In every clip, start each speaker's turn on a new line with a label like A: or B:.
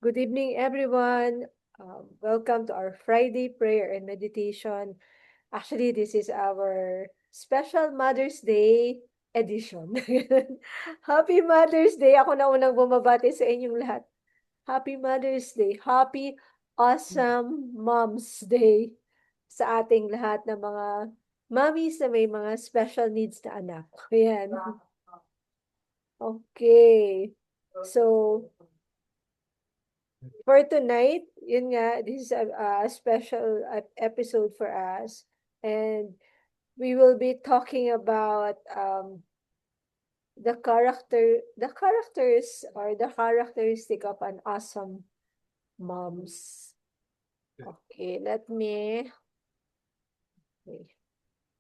A: Good evening, everyone. Welcome to our Friday prayer and meditation. Actually, this is our special Mother's Day edition. Happy Mother's Day! Ako na unang bumabati sa inyong lahat. Happy Mother's Day! Happy Awesome Mom's Day sa ating lahat ng mga mommies na may mga special needs na anak. Ayan. Okay. So, for tonight, yun nga, this is a special episode for us. And we will be talking about the characters or the characteristic of an awesome moms. Okay, let me, okay,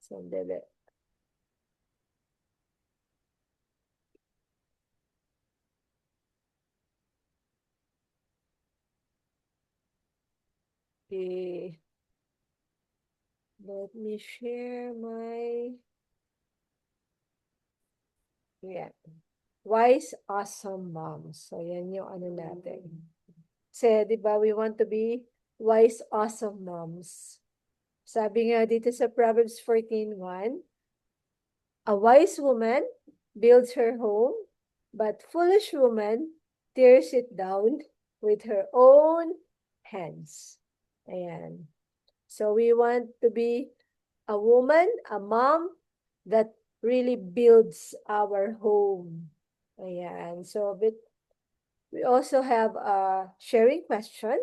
A: sandali. Okay, let me share my, yeah, wise awesome moms. So yan yung ano natin. Kasi, di ba, we want to be wise, awesome moms. Sabi nga dito sa Proverbs 14:1, a wise woman builds her home, but foolish woman tears it down with her own hands. Ayan. So we want to be a woman, a mom that really builds our home. Ayan. So we also have a sharing question.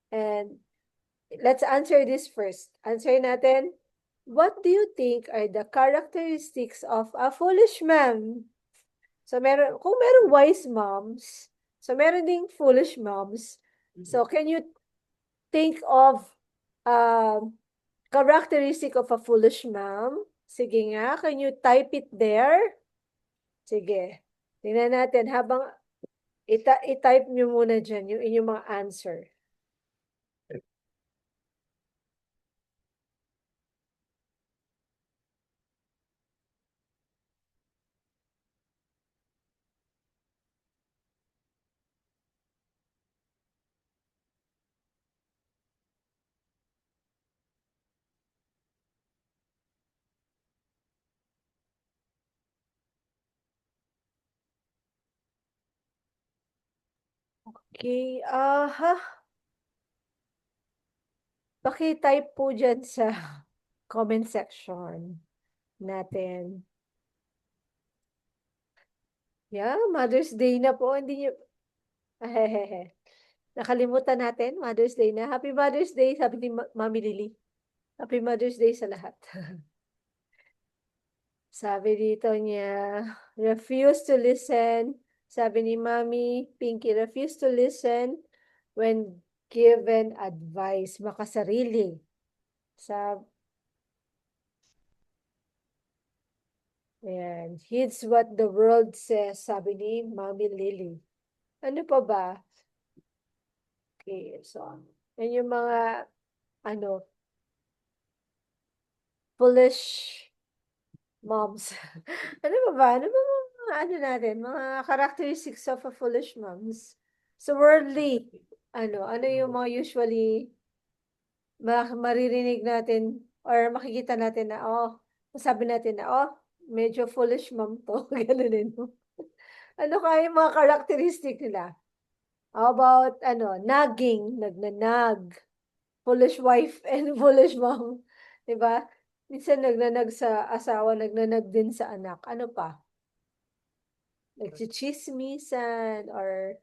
A: And let's answer this first. Answer natin, what do you think are the characteristics of a foolish mom? So kung meron wise moms, so meron ding foolish moms. So can you think of characteristic of a foolish mom? Sige nga, can you type it there? Sige. Tingnan natin habang i-type nyo muna dyan yung inyong mga answer. Okay, paki-type po dyan sa comment section natin. Yeah, Mother's Day na po. Hindi nyo, ahehehe. Nakalimutan natin, Mother's Day na. Happy Mother's Day, sabi ni Mami Lily. Happy Mother's Day sa lahat. Sabi dito niya, refuse to listen. Sabi ni Mami Pinky, refuse to listen when given advice. Makasarili. Ayan. Heeds what the world says, sabi ni Mami Lily. Ano pa ba? Okay, so, yan yung mga, ano, foolish moms. Ano pa ba? Ano ba mga, ano natin, mga characteristics of a foolish moms? So, worldly, ano yung mga usually maririnig natin or makikita natin na, masabi natin na, medyo foolish mom to. Ganun din. Ano kaya yung mga characteristic nila? How about, nagging, nagnanag, foolish wife and foolish mom. Diba? Minsan nagnanag sa asawa, nagnanag din sa anak. Ano pa? Nagchichismisan or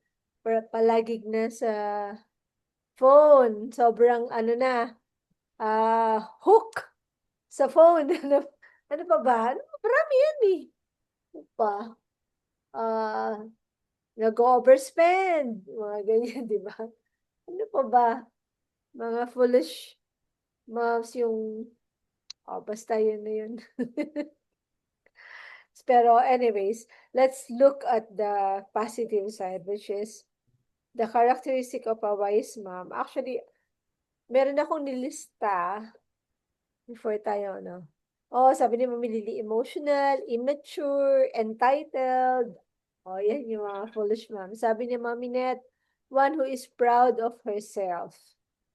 A: palagig na sa phone. Sobrang hook sa phone. Ano pa ba? Marami yan eh. Ano pa? Nag-overspend. Mga ganyan, di ba? Ano pa ba? Mga foolish moms yung, basta yun na yun. Pero anyways, let's look at the positive side, which is the characteristic of a wise mom. Actually, meron akong nilista before tayo, no? Sabi ni Mami Lily, emotional, immature, entitled. Yan yung mga foolish mom. Sabi ni Mami Net, one who is proud of herself,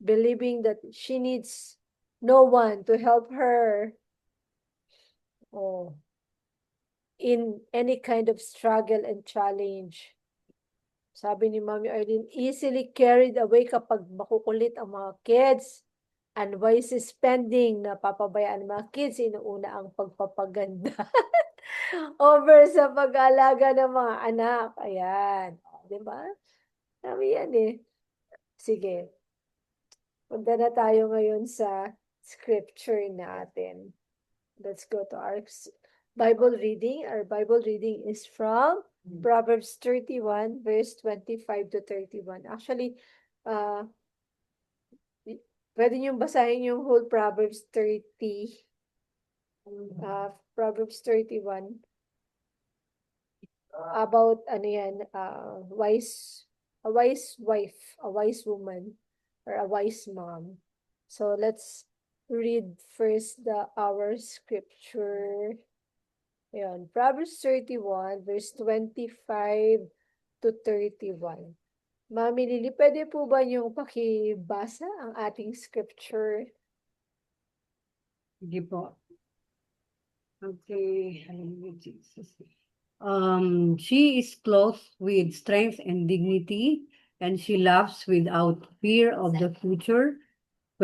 A: believing that she needs no one to help her oh, in any kind of struggle and challenge. Sabi ni Mami Arlene, easily carried away kapag makukulit ang mga kids. Unwise spending, napapabayaan ng mga kids, inuuna ang pagpapaganda. Over sa pag-aalaga ng mga anak. Ayan. Di ba? Sabi yan eh. Sige. Punta na tayo ngayon sa scripture natin. Let's go to our Bible reading. Our Bible reading is from Proverbs 31, verse 25 to 31. Actually, uh, pwede niyong basahin yung whole Proverbs 30, Proverbs 31, about ano yan, a wise wife, a wise woman, or a wise mom. So let's read first our scripture. Ayan, Proverbs 31, verse 25 to 31. Mami Lily, pwede po ba niyong pakibasa ang ating scripture?
B: Sige po. Okay. Hallelujah, Jesus. She is clothed with strength and dignity, and she laughs without fear of the future.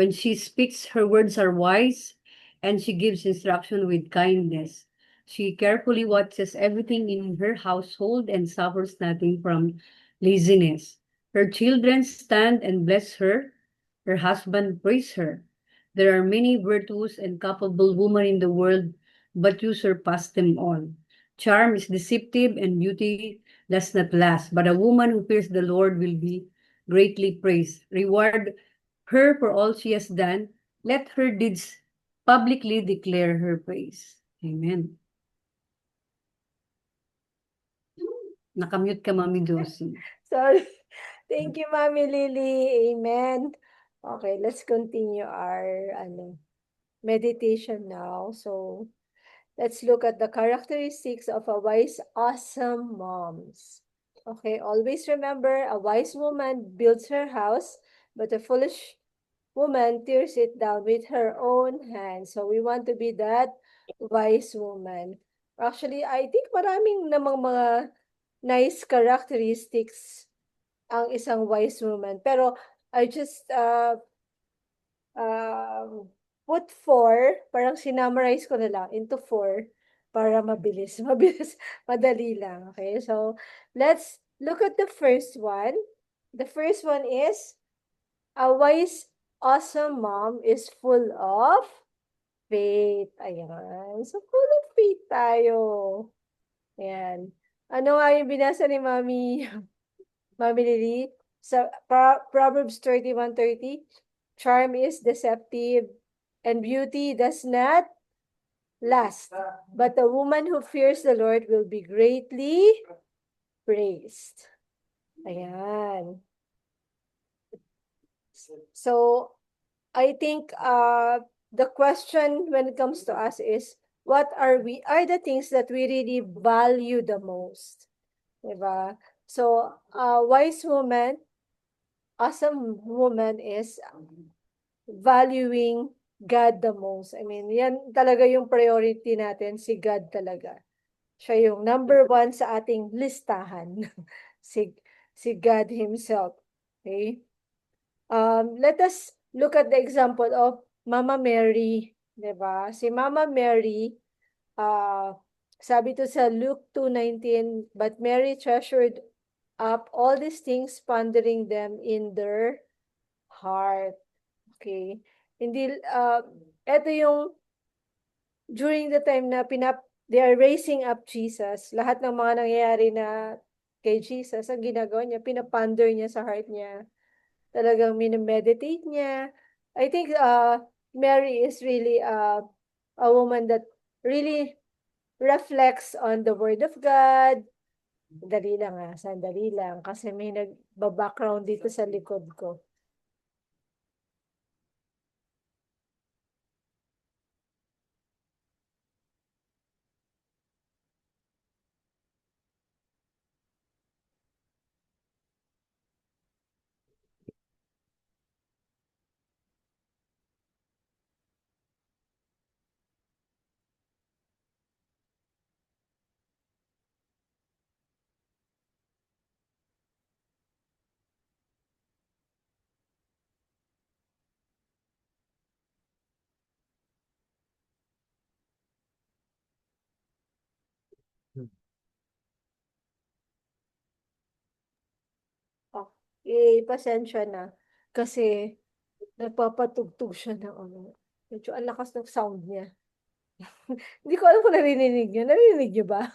B: When she speaks, her words are wise, and she gives instruction with kindness. She carefully watches everything in her household and suffers nothing from laziness. Her children stand and bless her. Her husband praise her. There are many virtuous and capable women in the world, but you surpass them all. Charm is deceptive and beauty does not last, but a woman who fears the Lord will be greatly praised. Reward her for all she has done. Let her deeds publicly declare her praise. Amen. Nakamute ka, Mami Josie.
A: Sorry. Thank you, Mami Lily. Amen. Okay, let's continue our meditation now. So, let's look at the characteristics of a wise, awesome moms. Okay, always remember, a wise woman builds her house, but a foolish woman tears it down with her own hands. So, we want to be that wise woman. Actually, I think maraming namang mga nice characteristics ang isang wise woman. Pero I just put 4, parang sinummarize ko na lang into 4 para mabilis. Mabilis, madali lang. Okay, so let's look at the first one. The first one is, a wise, awesome mom is full of faith. Ayan. So, full of faith tayo. Ayan. Ano nga yung binasa ni Mami, Mami Lily? Sa Proverbs 31:30, charm is deceptive and beauty does not last. But the woman who fears the Lord will be greatly praised. Ayan. So, I think the question when it comes to us is, what are the things that we really value the most? Diba? So, a wise woman, awesome woman is valuing God the most. I mean, yan talaga yung priority natin, si God talaga. Siya yung number 1 sa ating listahan. si, si God Himself. Okay? Let us look at the example of Mama Mary. Diba? Si Mama Mary, sabi to sa Luke 2:19, but Mary treasured up all these things, pondering them in their heart. Okay. Hindi, eto yung during the time na they are raising up Jesus, lahat ng mga nangyayari na kay Jesus, ang ginagawa niya, pinaponder niya sa heart niya. Talagang minimeditate niya. I think Mary is really a woman that really reflects on the Word of God. Dali lang sandali lang. Kasi may nagba-background dito sa likod ko. pasensya na. Kasi, nagpapatugtog siya ng ano. Medyo ang lakas ng sound niya. Hindi ko alam kung narinig niyo. Narinig niyo ba?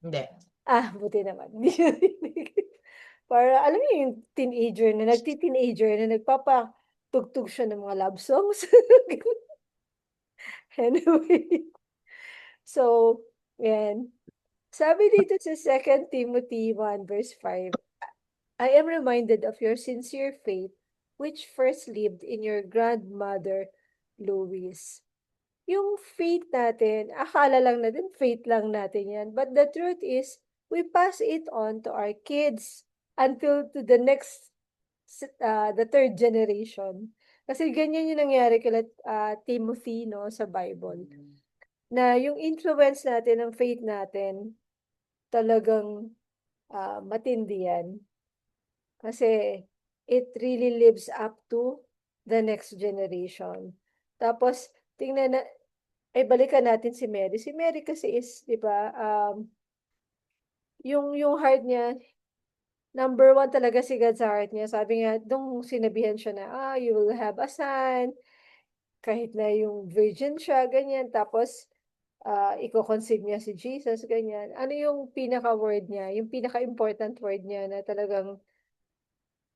C: Hindi.
A: Buti naman. Hindi niyo narinig. Para, alam niyo yung teenager na, nagti-teenager na nagpapatugtog siya ng mga love songs. Anyway. So, yan. Sabi dito sa 2 Timothy 1 verse 5, I am reminded of your sincere faith, which first lived in your grandmother, Louise. Yung faith natin, akala lang natin, faith lang natin yan. But the truth is, we pass it on to our kids until to the next, the third generation. Kasi ganyan yung nangyari kay Timothy, no, sa Bible. Na yung influence natin, ng faith natin, talagang matindi yan. Kasi it really lives up to the next generation. Tapos, tingnan na, balikan natin si Mary. Si Mary kasi is, di ba, yung heart niya, number 1 talaga si God sa heart niya. Sabi nga, nung sinabihan siya na, you will have a son, kahit na yung virgin siya, ganyan. Tapos, iko-conceive niya si Jesus, ganyan. Ano yung pinaka-word niya? Yung pinaka-important word niya na talagang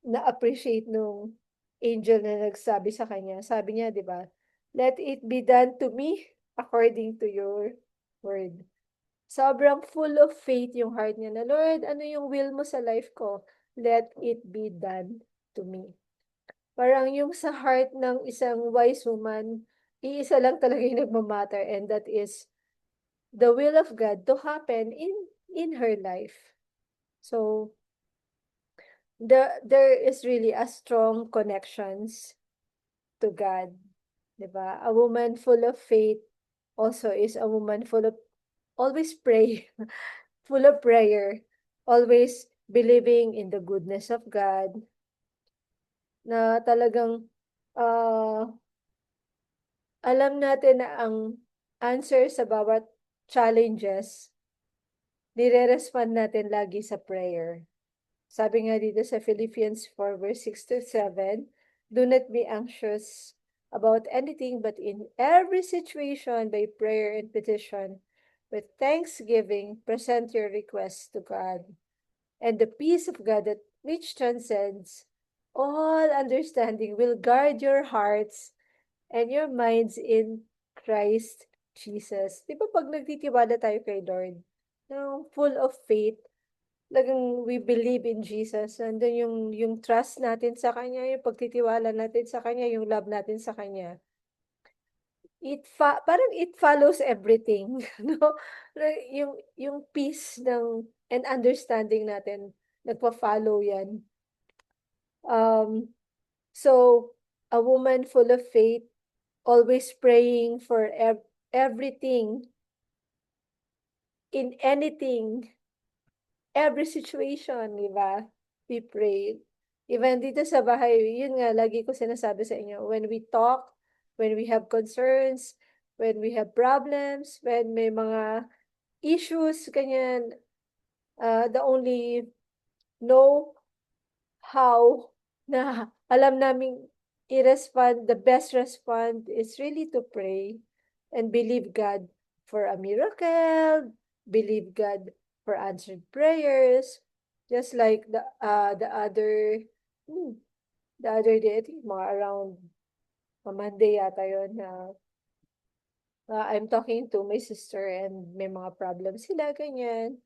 A: na-appreciate nung angel na nagsabi sa kanya. Sabi niya, di ba? Let it be done to me according to your word. Sobrang full of faith yung heart niya na, Lord, ano yung will mo sa life ko? Let it be done to me. Parang yung sa heart ng isang wise woman, iisa lang talaga yung nagmamatter, and that is the will of God to happen in her life. So, there is really a strong connections to God. Diba? A woman full of faith also is a woman full of always pray, full of prayer, always believing in the goodness of God, na talagang alam natin na ang answer sa bawat challenges, nire-respond natin lagi sa prayer. Sabi nga dito sa Philippians 4 verse 6 to 7, do not be anxious about anything, but in every situation by prayer and petition, with thanksgiving, present your requests to God. And the peace of God that which transcends all understanding will guard your hearts and your minds in Christ Jesus. Di ba pag nagtitiwala tayo kay Lord, full of faith, talagang we believe in Jesus. Nandun yung trust natin sa Kanya, yung pagtitiwala natin sa Kanya, yung love natin sa Kanya. Parang it follows everything, no? Yung peace and understanding natin, nagpa-follow yan. So, a woman full of faith, always praying for everything, in anything, every situation, di ba? We pray. Even dito sa bahay, yun nga, lagi ko sinasabi sa inyo, when we talk, when we have concerns, when we have problems, when may mga issues, ganyan, the only know how na alam namin i-respond, the best respond is really to pray and believe God for a miracle, believe God for answered prayers, just like the other day, I think mga around Monday yata yun na I'm talking to my sister and may mga problems sila, ganyan.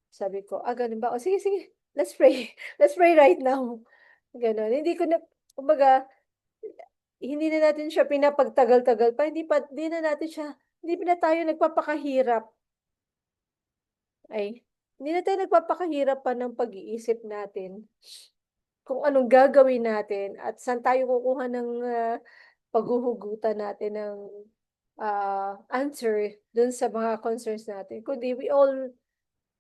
A: Sabi ko, ganun ba? O sige, sige, let's pray. Let's pray right now. Ganon. Hindi ko na, kumbaga, hindi na natin siya pinapagtagal-tagal pa, hindi na natin siya, hindi na tayo nagpapakahirap. Hindi na tayo nagpapakahirap pa ng pag-iisip natin kung anong gagawin natin at saan tayo kukuha ng paghuhugutan natin ng answer dun sa mga concerns natin. Kundi we all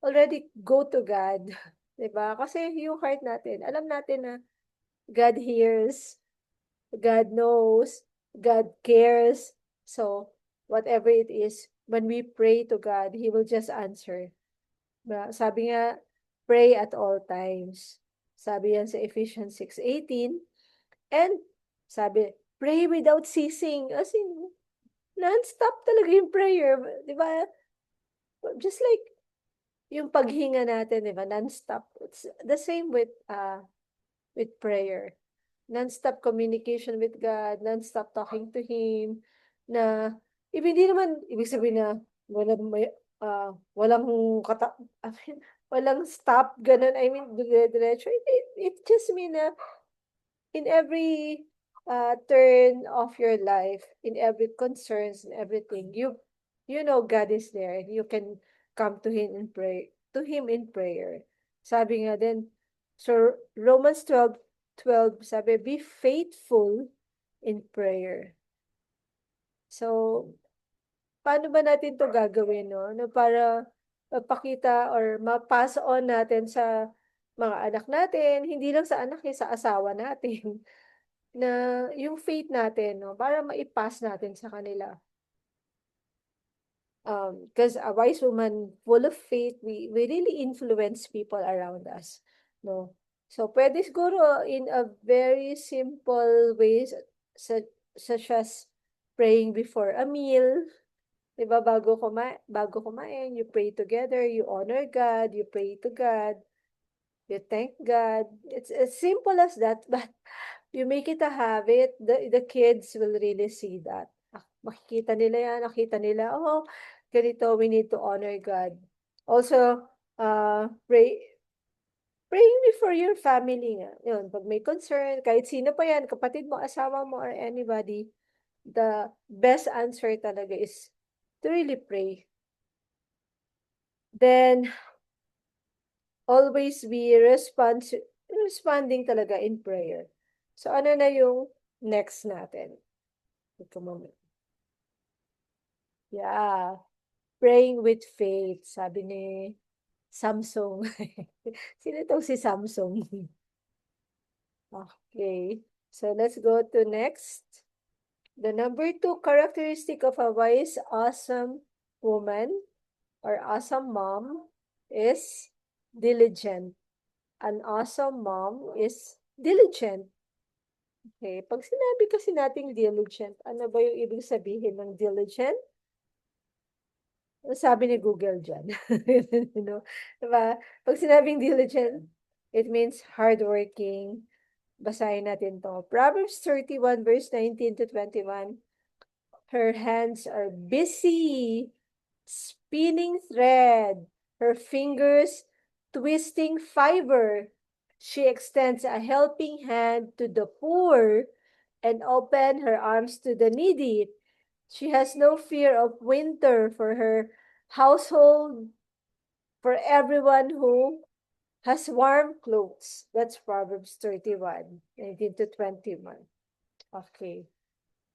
A: already go to God. Diba? Kasi yung heart natin, alam natin na God hears, God knows, God cares. So, whatever it is, when we pray to God, He will just answer. Sabi nga, pray at all times. Sabi yan sa Ephesians 6:18. And sabi, pray without ceasing. As in, non-stop talaga yung prayer. Di ba? Just like yung paghinga natin, di ba? Non-stop. It's the same with prayer. Non-stop communication with God, non-stop talking to Him, na hindi naman ibig sabihin na walang I mean, walang stop, ganun. I mean, dire-diretso. It just mean na in every turn of your life, in every concerns and everything, you know God is there and you can come to Him and pray, to Him in prayer. Sabi nga din, so Romans 12:12, sabi, be faithful in prayer. So, paano ba natin to gagawin, no? No, para mapakita or ma-pass on natin sa mga anak natin, hindi lang sa anak, sa asawa natin, na yung faith natin, no, para mai-pass natin sa kanila. Because a wise woman full of faith, we really influence people around us, no? So, pwede siguro in a very simple ways, such as praying before a meal, di ba, bago kumain, you pray together, you honor God, you pray to God, you thank God. It's as simple as that, but you make it a habit, the kids will really see that. Makikita nila yan, nakita nila, oh, ganito, we need to honor God. Also, praying before your family nga. Yun, pag may concern, kahit sino pa yan, kapatid mo, asawa mo, or anybody, the best answer talaga is to really pray. Then, always be responding talaga in prayer. So, ano na yung next natin? Ito moment. Yeah. Praying with faith, sabi ni Samsung. Sino itong si Samsung? Okay. So, let's go to next. The number 2 characteristic of a wise, awesome woman or awesome mom is diligent. An awesome mom is diligent. Okay. Pag sinabi kasi nating diligent, ano ba yung ibig sabihin ng diligent? Sabi ni Google dyan. You know? Diba? Pag sinabing diligent, it means hardworking. Basahin natin to. Proverbs 31 verse 19 to 21. Her hands are busy spinning thread. Her fingers twisting fiber. She extends a helping hand to the poor and open her arms to the needy. She has no fear of winter for her household, for everyone who has warm clothes. That's Proverbs 31, 19 to 21. Okay.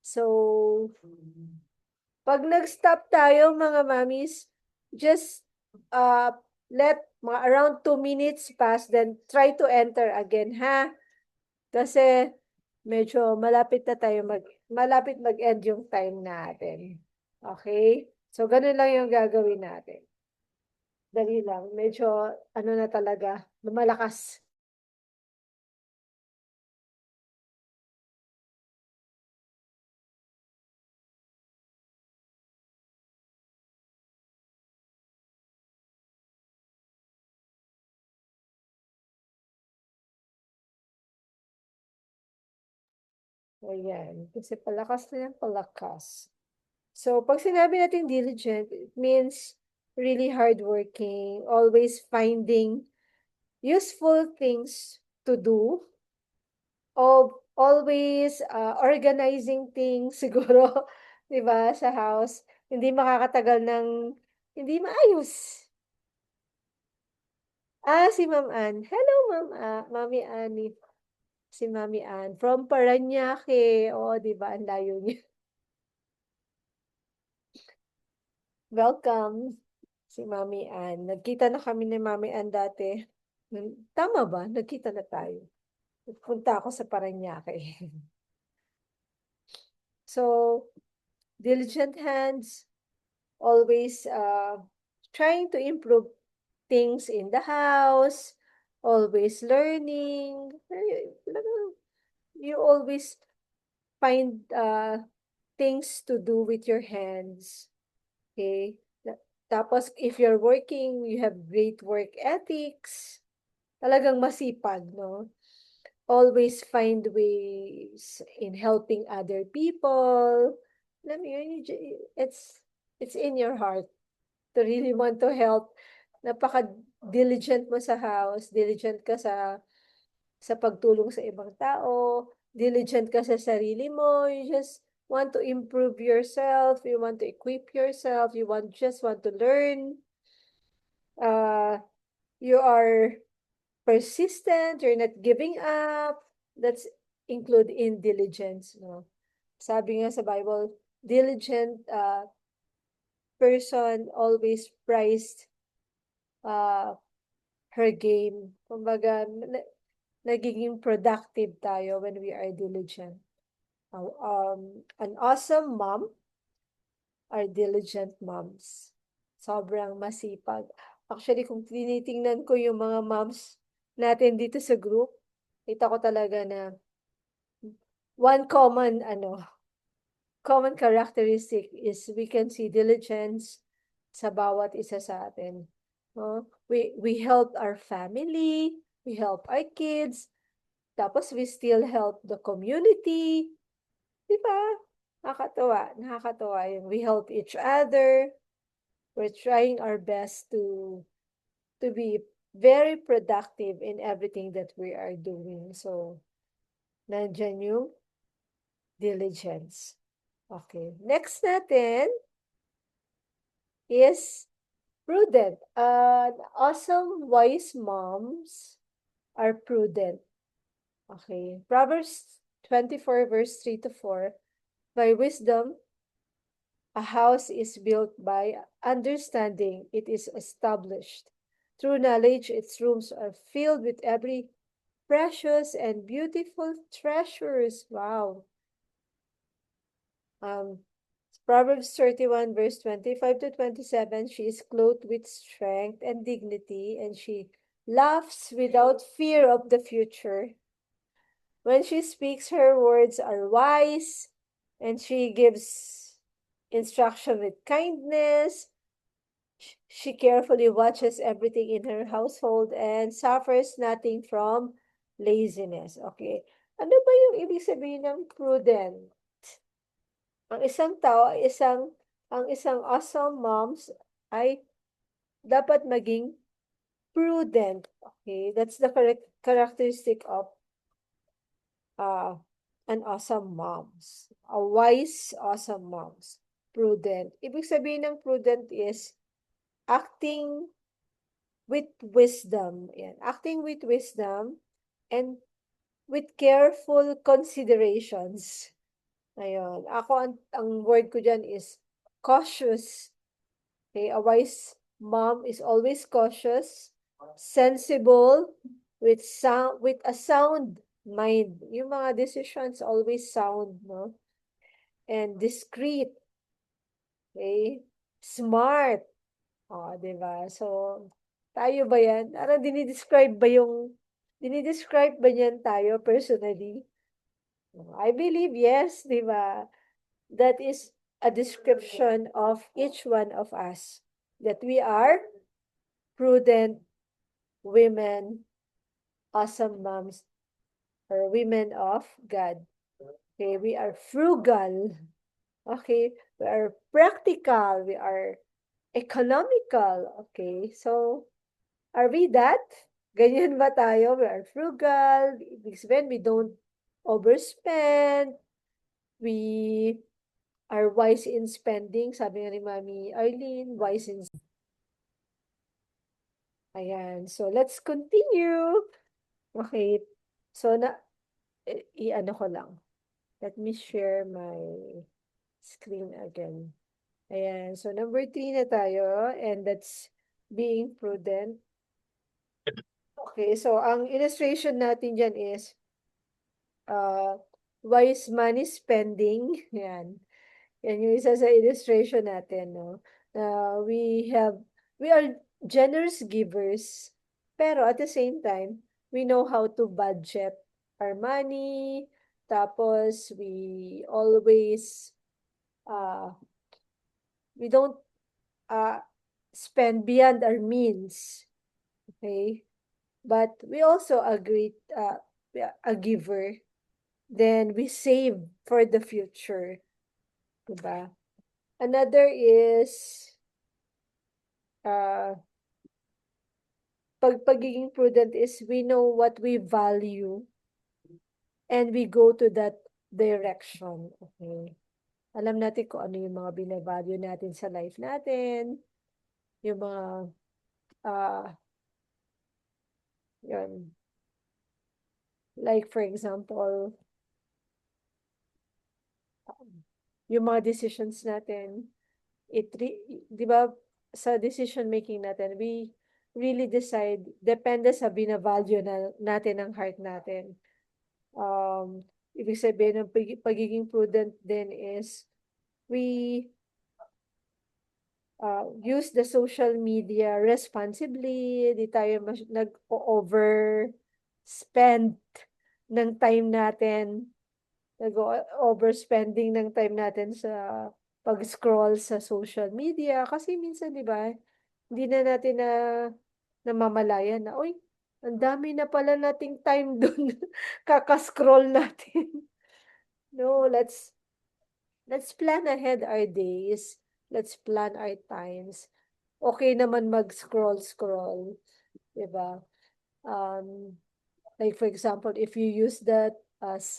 A: So, pag nag-stop tayo, mga mamis, just let mga around 2 minutes pass, then try to enter again, ha? Kasi medyo malapit mag-end yung time natin. Okay? So, ganun lang yung gagawin natin. Dali lang. Medyo, ano na talaga, lumalakas. Ayan. Kasi palakas na yan, palakas. So, pag sinabi natin diligent, it means really hardworking, always finding useful things to do, always organizing things siguro, 'di ba, sa house. Hindi makakatagal ng hindi maayos. Si Ma'am Ann. Hello, Mami Annie. Si Mami Ann from Parañaque. Oo, 'di ba, ang layo niya. Welcome, si Mami Ann. Nagkita na kami ni Mami Ann dati. Tama ba? Nagkita na tayo. Punta ako sa Parañaque. So, diligent hands, always trying to improve things in the house, always learning. You always find things to do with your hands. Okay? Tapos, if you're working, you have great work ethics. Talagang masipag, no? Always find ways in helping other people. Alam mo yun, it's in your heart to really want to help. Napaka-diligent mo sa house, diligent ka sa pagtulong sa ibang tao, diligent ka sa sarili mo, you just want to improve yourself, you want to equip yourself, just want to learn. You are persistent, you're not giving up. That's include in diligence, no? Sabi nga sa Bible, diligent person always prized her game. Kumbaga, nagiging productive tayo when we are diligent. An awesome mom are diligent moms. Sobrang masipag. Actually, kung tinitingnan ko yung mga moms natin dito sa group, kita ko talaga na one common characteristic is we can see diligence sa bawat isa sa atin. No? We help our family, we help our kids, tapos we still help the community. Di ba? Nakakatuwa yung we help each other. We're trying our best to be very productive in everything that we are doing. So, nandyan yung diligence. Okay. Next natin is prudent. Awesome wise moms are prudent. Okay. Proverbs 24 verse 3 to 4. By wisdom, a house is built, by understanding it is established. Through knowledge, its rooms are filled with every precious and beautiful treasures. Wow. Proverbs 31 verse 25 to 27, she is clothed with strength and dignity, and she laughs without fear of the future. When she speaks, her words are wise, and she gives instruction with kindness. She carefully watches everything in her household and suffers nothing from laziness. Okay. Ano ba yung ibig sabihin ng prudent? Ang isang tao, ang isang awesome moms ay dapat maging prudent. Okay? That's the characteristic of an awesome moms. A wise, awesome moms. Prudent. Ibig sabihin ng prudent is acting with wisdom. Yan. Acting with wisdom and with careful considerations. Ayun. Ako, ang word ko dyan is cautious. Okay, a wise mom is always cautious, sensible, with a sound mind. Yung mga decisions always sound, no? And discreet. Okay? Smart. O, di ba? So, tayo ba yan? Ano, dinidescribe ba niyan tayo personally? I believe yes, di ba? That is a description of each one of us. That we are prudent women, awesome moms, or women of God. Okay, we are frugal. Okay, we are practical. We are economical. Okay, so are we that? Ganyan ba tayo? We are frugal. Ibig sabihin, we don't overspend. We are wise in spending. Sabi nga ni Mami Arlene, wise in... Ayan. So, let's continue. Okay. So, i-ano ko lang. Let me share my screen again. Ayan. So, number 3 na tayo. And that's being prudent. Okay. So, ang illustration natin dyan is wise money spending. Yan. Yan yung isa sa illustration natin, no? We are generous givers. Pero at the same time, we know how to budget our money. Tapos, we always, we don't spend beyond our means. Okay? But we also agree, a giver. Then we save for the future. Diba? Another is, uh, pagiging prudent is we know what we value and we go to that direction. Okay? Alam natin kung ano yung mga binavalue natin sa life natin, yung mga, yun. Like for example, yung mga decisions natin, di ba, sa decision making natin, we really decide, depende sa binavalue natin ng heart natin. Ibig sabihin ng pagiging prudent din is, we use the social media responsibly, di tayo nag-overspend ng time natin, nag-overspending ng time natin sa pag-scroll sa social media. Kasi minsan, di ba, hindi na natin namamalayan na, uy, ang dami na pala nating time dun, kakascroll natin. No, let's plan ahead our days. Let's plan our times. Okay naman mag-scroll, diba? Like for example, if you use that as,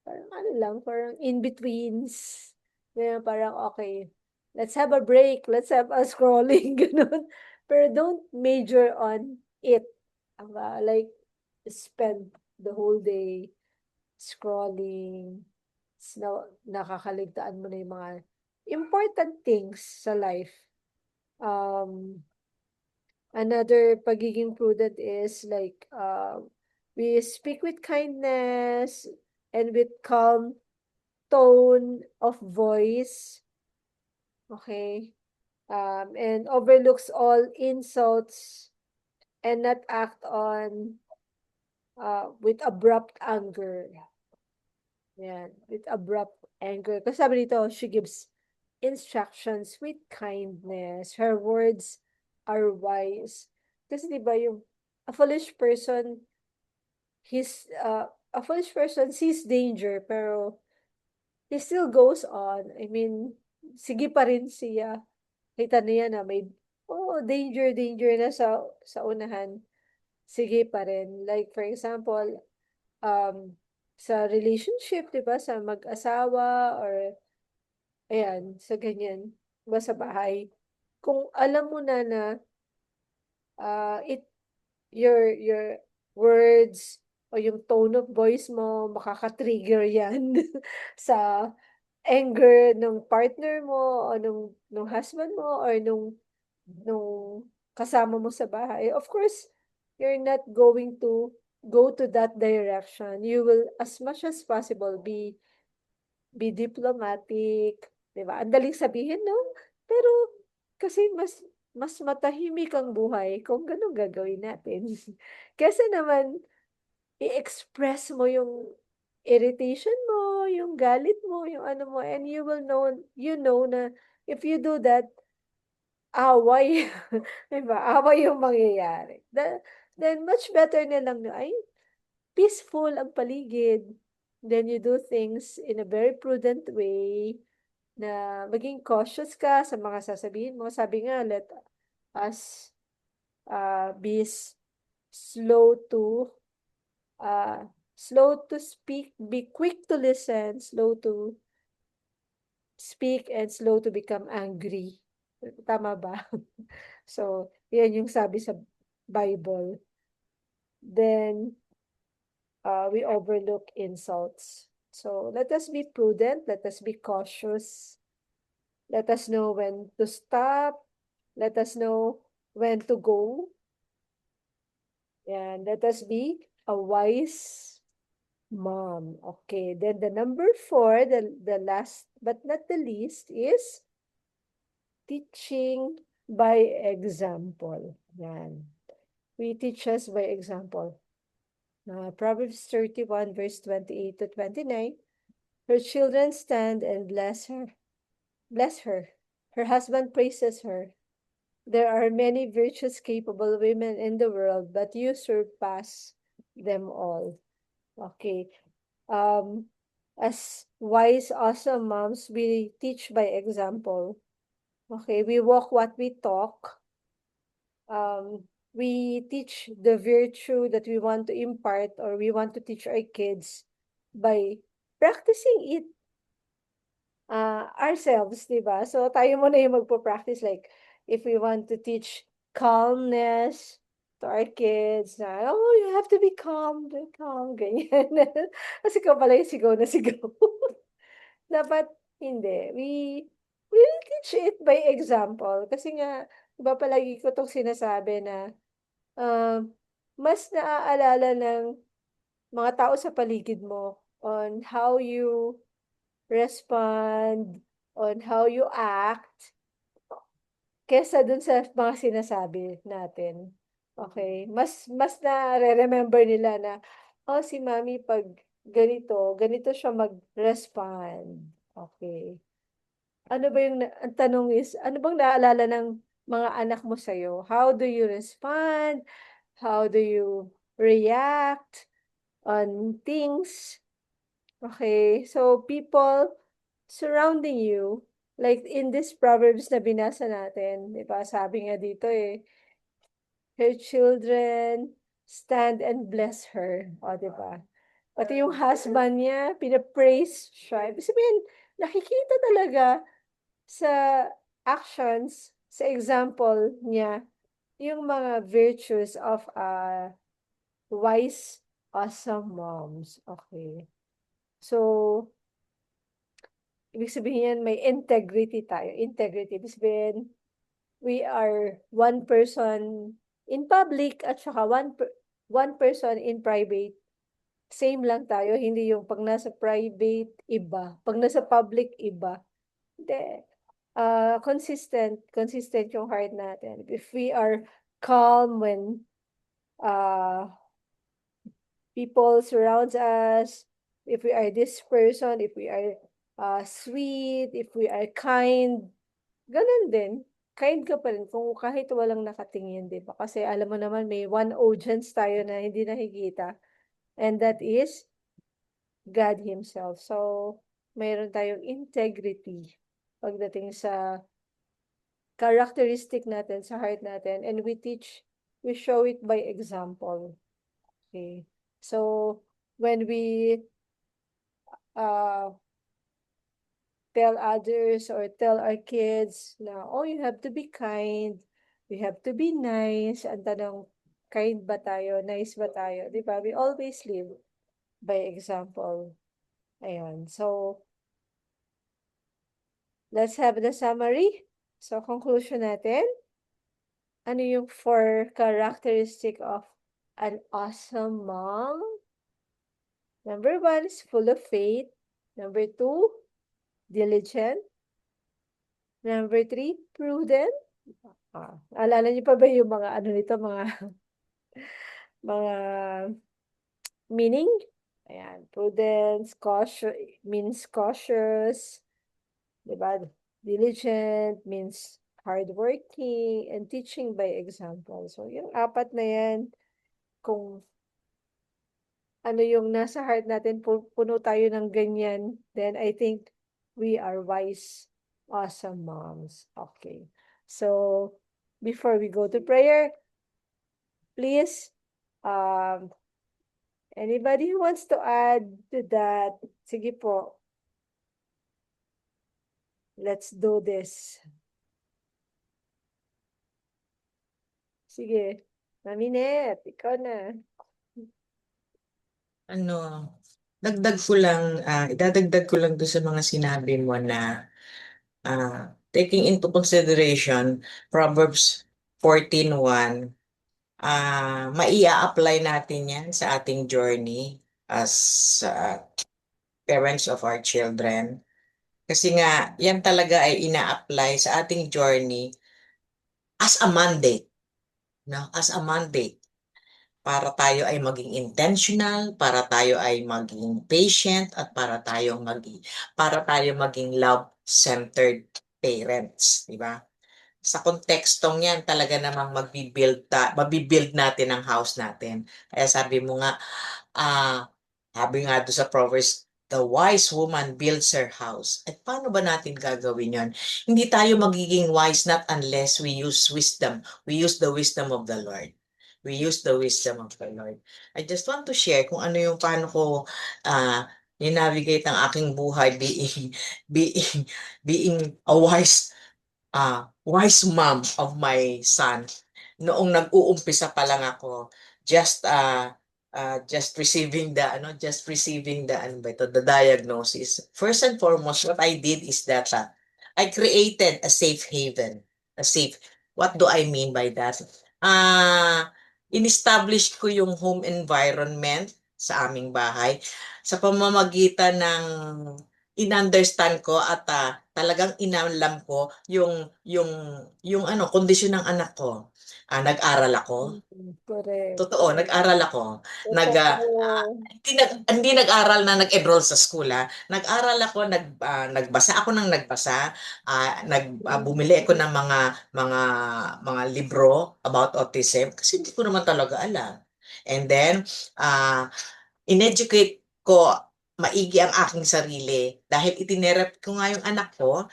A: parang ano lang, parang in-betweens. Parang okay, let's have a break, let's have a scrolling, ganun. Pero don't major on it. Like, spend the whole day scrolling. Nakakaligtaan mo na yung mga important things sa life. Another pagiging prudent is like, we speak with kindness and with calm tone of voice. Okay? And overlooks all insults and not act on, with abrupt anger. Yan, with abrupt anger. Kasi sabi dito, she gives instructions with kindness. Her words are wise. Kasi di ba yung a foolish person, a foolish person sees danger, pero he still goes on. I mean, sige pa rin siya. Kita niya na may, danger na sa unahan. Sige pa rin. Like, for example, sa relationship, di ba, sa mag-asawa, or, ayan, sa ganyan, ba sa bahay. Kung alam mo na, uh, it, your words, o yung tone of voice mo, makaka-trigger yan sa anger ng partner mo, o nung husband mo, or nung kasama mo sa bahay. Of course, you're not going to go to that direction. You will, as much as possible, be diplomatic, 'di ba? Ang daling sabihin, no? Pero kasi mas matahimik ang buhay kung ganun gagawin natin. Kasi naman i-express mo yung irritation mo, yung galit mo, yung ano mo, and you know na if you do that, away, 'di ba? Away yung mangyayari. Then much better na lang na, ay, peaceful ang paligid. Then you do things in a very prudent way, na maging cautious ka sa mga sasabihin mo. Sabi nga, let us, be slow to, speak, be quick to listen, slow to speak, and slow to become angry. Tama ba? So, yan yung sabi sa Bible. Then, we overlook insults. So let us be prudent, let us be cautious, let us know when to stop, let us know when to go, and let us be a wise mom. Okay, then the number 4, the last but not the least, is teaching by example. Yan. We teach us by example. Proverbs 31, verse 28 to 29. Her children stand and bless her. Bless her. Her husband praises her. There are many virtuous, capable women in the world, but you surpass them all. Okay. As wise, awesome moms, we teach by example. Okay, we walk what we talk. We teach the virtue that we want to impart or we want to teach our kids by practicing it ourselves, di ba? So, tayo muna yung magpo-practice. Like, if we want to teach calmness to our kids, na, oh, you have to be calm, ganyan. Kasi ikaw pala yung sigaw na sigaw. Dapat, hindi. We will teach it by example. Kasi nga, di ba palagi ko itong sinasabi na, mas naaalala ng mga tao sa paligid mo on how you respond, on how you act, kesa dun sa mga sinasabi natin. Okay? Mas nare-remember nila na, oh, si mami pag ganito siya mag-respond. Okay. Ano ba yung, ang tanong is, ano bang naalala ng mga anak mo sa'yo? How do you respond? How do you react on things? Okay, so people surrounding you, like in this Proverbs na binasa natin, di ba? Sabi nga dito her children stand and bless her. O, di ba? Pati yung husband niya, pinapraise siya. Ibig sabihin, nakikita talaga sa actions, sa example niya, yung mga virtues of wise, awesome moms. Okay. So, ibig sabihin may integrity tayo. Integrity. Ibig sabihin, we are one person in public at saka one person in private. Same lang tayo. Hindi yung pag nasa private, iba. Pag nasa public, iba. Hindi. Consistent yung heart natin. If we are calm when people surrounds us, if we are this person, if we are sweet, if we are kind, ganun din. Kind ka pa rin kung kahit walang nakatingin, di ba? Kasi alam mo naman may one audience tayo na hindi nakikita. And that is God Himself. So, mayroon tayong integrity pagdating sa characteristic natin, sa heart natin. And we show it by example. Okay. So, when we tell others or tell our kids na, oh, you have to be kind, you have to be nice, ang tanong, kind ba tayo, nice ba tayo, di ba? We always live by example. Ayan. So, let's have the summary. So, conclusion natin. Ano yung 4 characteristic of an awesome mom? Number 1 is full of faith. Number 2, diligent. Number 3, prudent. Alala niyo pa ba yung mga ano nito, mga mga meaning? Ayan, prudence, cautious means cautious, diba? Diligent means hardworking, and teaching by example. So, yung 4 na yan, kung ano yung nasa heart natin, puno tayo ng ganyan, then I think we are wise, awesome moms. Okay. So, before we go to prayer, please, anybody who wants to add to that, sige po. Let's do this. Sige. Mami Net, ikaw na.
C: Dagdag ko lang, idadagdag ko lang doon sa mga sinabi mo na taking into consideration Proverbs 14:1, maia-apply natin yan sa ating journey as parents of our children. Kasi nga, yan talaga ay ina-apply sa ating journey as a mandate. No? As a mandate. para tayo ay maging intentional, para tayo ay maging patient, at para tayo maging love-centered parents, di ba? Sa kontekstong yan, talaga namang mabibuild natin ang house natin. Kaya sabi mo nga, sabi nga doon sa Proverbs, the wise woman builds her house. At paano ba natin gagawin yon? Hindi tayo magiging wise not unless we use wisdom. We use the wisdom of the Lord. We use the wisdom of the Lord. I just want to share kung ano yung paano ko ninavigate ang aking buhay being, being a wise mom of my son. Noong nag-uumpisa pa lang ako, just just receiving the ano ba ito, the diagnosis. First and foremost, what I did is that I created a safe haven. A safe. What do I mean by that? In-establish ko yung home environment sa aming bahay sa pamamagitan ng in-understand ko at talagang inalam ko yung ano kondisyon ng anak ko. Nag-aral ako.
A: Correct.
C: Totoo, nag-aral ako. Nag
A: Totoo.
C: hindi nag-aral na nag-enroll sa school. Nag-aral ako, nagbasa ako ng nagbasa, bumili ako ng mga libro about autism kasi hindi ko naman talaga alam. And then in-educate ko maigi ang aking sarili dahil itinerap ko nga yung anak ko.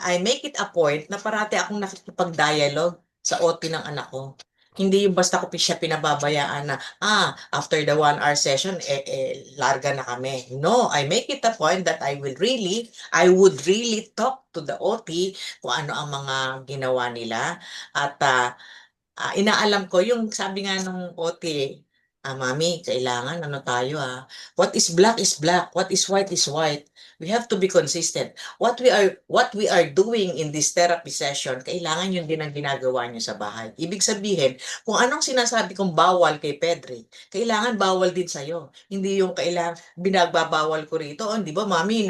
C: I make it a point na parati akong nakikipag-dialogue sa OT ng anak ko. Hindi yung basta ko siya pinababayaan na, after the 1 hour session, larga na kami. No, I make it a point that I would really talk to the OT kung ano ang mga ginawa nila. At inaalam ko, yung sabi nga nung OT, Mami, kailangan ano tayo What is black is black. What is white is white. We have to be consistent. What we are doing in this therapy session, kailangan yun din ang ginagawa niyo sa bahay. Ibig sabihin, kung anong sinasabi kong bawal kay Pedri, kailangan bawal din sa'yo. Hindi yung kailangan binagbabawal ko rito. Di ba, Mami,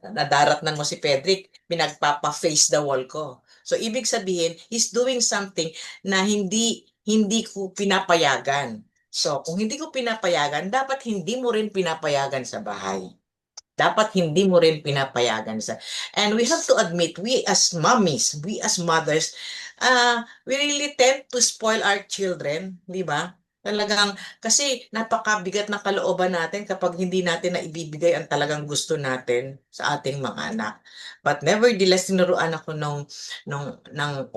C: nadaratnan mo si Pedri, pinagpapa-face the wall ko. So, ibig sabihin, he's doing something na hindi ko pinapayagan. So, kung hindi ko pinapayagan, dapat hindi mo rin pinapayagan sa bahay. Dapat hindi mo rin pinapayagan sa... And we have to admit, we as mommies, we as mothers, we really tend to spoil our children, di ba? Talagang, kasi napakabigat ng kalooban natin kapag hindi natin na ibibigay ang talagang gusto natin sa ating mga anak. But nevertheless, tinuruan ako ng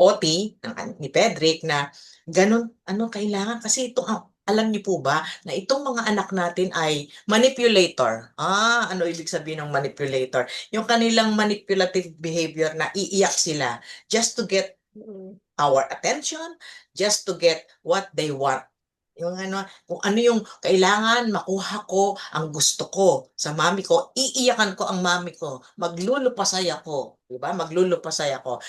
C: OT, ni Pedrick, na ganun, kailangan, kasi ito, alam niyo po ba, na itong mga anak natin ay manipulator. Ano ibig sabihin ng manipulator? Yung kanilang manipulative behavior na iiyak sila just to get our attention, just to get what they want. Yung kung ano yung kailangan makuha ko ang gusto ko sa mami ko, iiyakan ko ang mami ko, maglulupasay ako, di ba? Maglulupasay ako.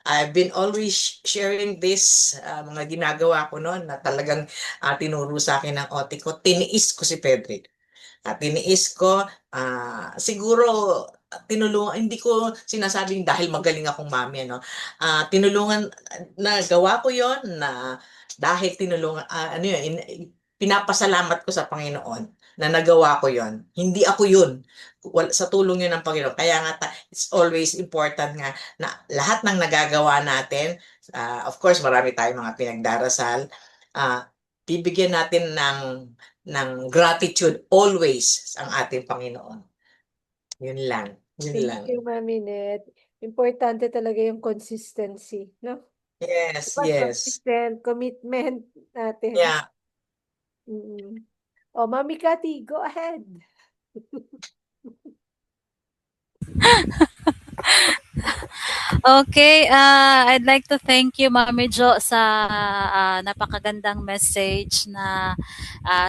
C: I've been always sharing this, mga ginagawa ko noon na talagang tinuro sa akin ng OT ko, tiniis ko si Pedrick. Tiniis ko, siguro tinulungan, hindi ko sinasabing dahil magaling akong mami, tinulungan, nagawa ko yon na dahil tinulungan, pinapasalamat ko sa Panginoon na nagawa ko yon. Hindi ako yun. Sa tulong yun ng Panginoon. Kaya nga, it's always important nga na lahat ng nagagawa natin, of course, marami tayong mga pinagdarasal, bibigyan natin ng gratitude always ang ating Panginoon. Yun lang. Yun lang.
A: Thank you, Mami Net. Importante talaga yung consistency, no?
C: Yes,
A: Dapat
C: yes.
A: consistent, commitment natin.
C: Yeah.
A: Mami Cathy, go ahead.
D: Okay, I'd like to thank you, Mami Jo, sa napakagandang message na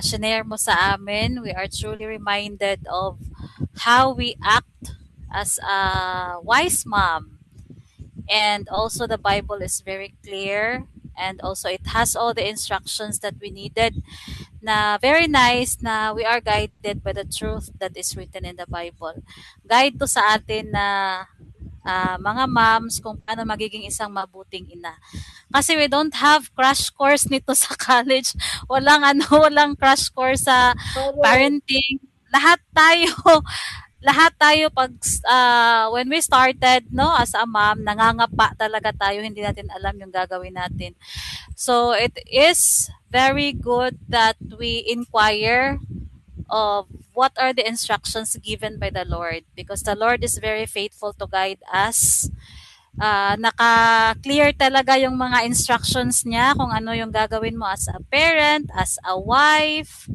D: shinare mo sa amin. We are truly reminded of how we act as a wise mom. And also the Bible is very clear, and also it has all the instructions that we needed. Na very nice na we are guided by the truth that is written in the Bible. Guide to sa atin na mga moms kung paano magiging isang mabuting ina. Kasi we don't have crash course nito sa college. Walang walang crash course sa
A: Correct.
D: parenting. Lahat tayo lahat tayo pag when we started no as a mom, nangangapa talaga tayo, hindi natin alam yung gagawin natin. So it is very good that we inquire of what are the instructions given by the Lord, because the Lord is very faithful to guide us. Naka-clear talaga yung mga instructions niya kung ano yung gagawin mo as a parent, as a wife,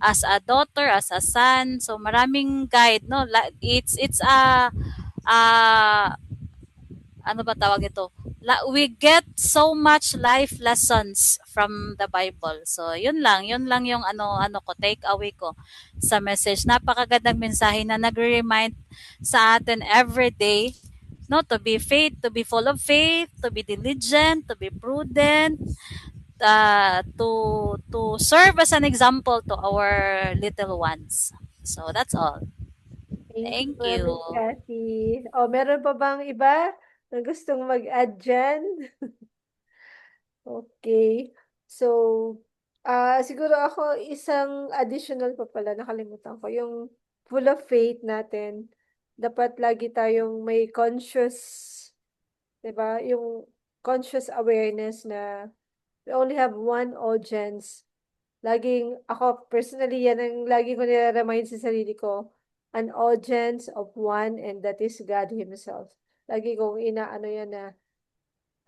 D: as a daughter, as a son. So maraming guide, no? It's uh, ano ba tawag ito? We get so much life lessons from the Bible. So yun lang yung ano ko, take away ko sa message. Napakagandang mensahe na nagre-remind sa atin every day, no, to be to be full of faith, to be diligent, to be prudent, to serve as an example to our little ones. So that's all.
A: Thank you,
D: Thank you.
A: Mami Cathy. O, meron pa bang iba na gustong mag-add dyan? Okay. So, siguro ako isang additional pa pala, nakalimutan ko, yung full of faith natin. Dapat lagi tayong may conscious, 'di ba? Yung conscious awareness na we only have one audience. Laging, ako personally, yan ang lagi ko nire-remind sa sarili ko, an audience of one, and that is God Himself. Lagi kong inaano yan na,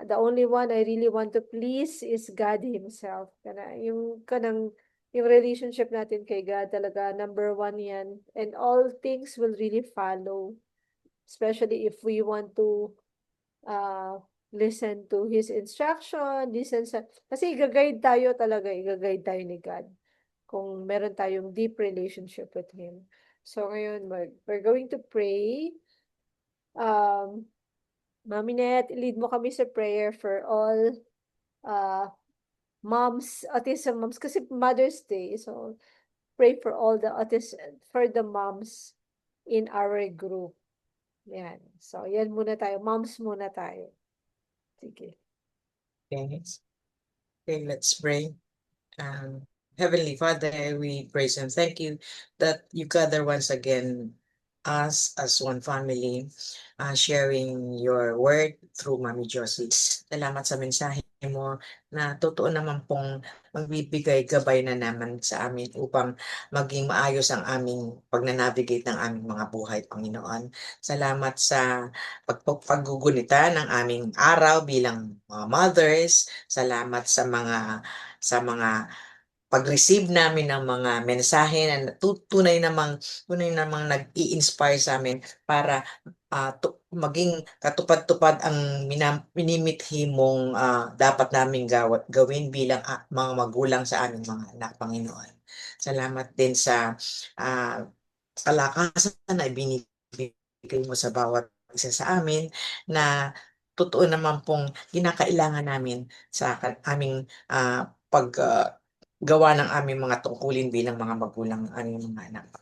A: the only one I really want to please is God Himself. Yung relationship natin kay God talaga, number one yan. And all things will really follow. Especially if we want to listen to His instruction, kasi i-guide tayo talaga, i-guide tayo ni God. Kung meron tayong deep relationship with Him. So ngayon, we're going to pray. Mami Net, lead mo kami sa prayer for all moms, autism moms, kasi Mother's Day. So pray for all the autism, for the moms in our group. Yan. So yan muna tayo. Moms muna tayo. Sige.
C: Okay. Okay, let's pray. Heavenly Father, we praise and thank you that you gather once again us as one family, sharing your word through Mami Josie. Salamat sa mensahe mo na totoo naman pong magbibigay gabay na naman sa amin upang maging maayos ang aming pagnanavigate ng aming mga buhay, Panginoon. Salamat sa paggugunita ng aming araw bilang mothers. Salamat sa mga pag-receive namin ng mga mensahe na tunay namang nag-i-inspire sa amin para maging katupad-tupad ang minimithi mong dapat naming gawin bilang mga magulang sa aming mga anak, Panginoon. Salamat din sa kalakasan na ibinibigay mo sa bawat isa sa amin na totoo naman pong kinakailangan namin sa aming gawa ng aming mga tungkulin bilang mga magulang ng aming mga anak.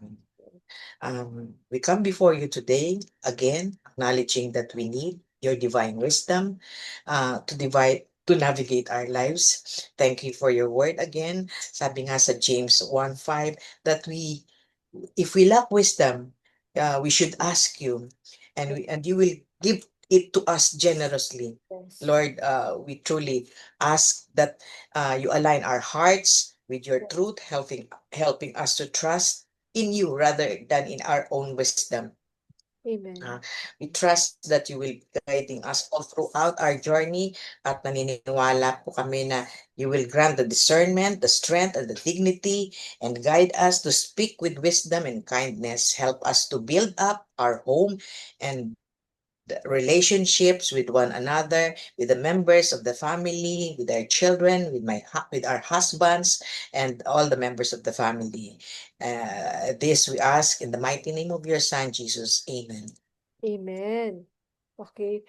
C: We come before you today, again, acknowledging that we need your divine wisdom to navigate our lives. Thank you for your word again. Sabi nga sa James 1:5 that if we lack wisdom, we should ask you, and you will give it to us generously.
A: Yes.
C: Lord, we truly ask that you align our hearts with your truth, helping us to trust in you rather than in our own wisdom.
A: Amen.
C: We trust that you will be guiding us all throughout our journey at naniniwala po kami na you will grant the discernment, the strength, and the dignity and guide us to speak with wisdom and kindness. Help us to build up our home and the relationships with one another, with the members of the family, with our children, with our husbands, and all the members of the family. This we ask in the mighty name of your Son, Jesus. Amen.
A: Amen. Okay.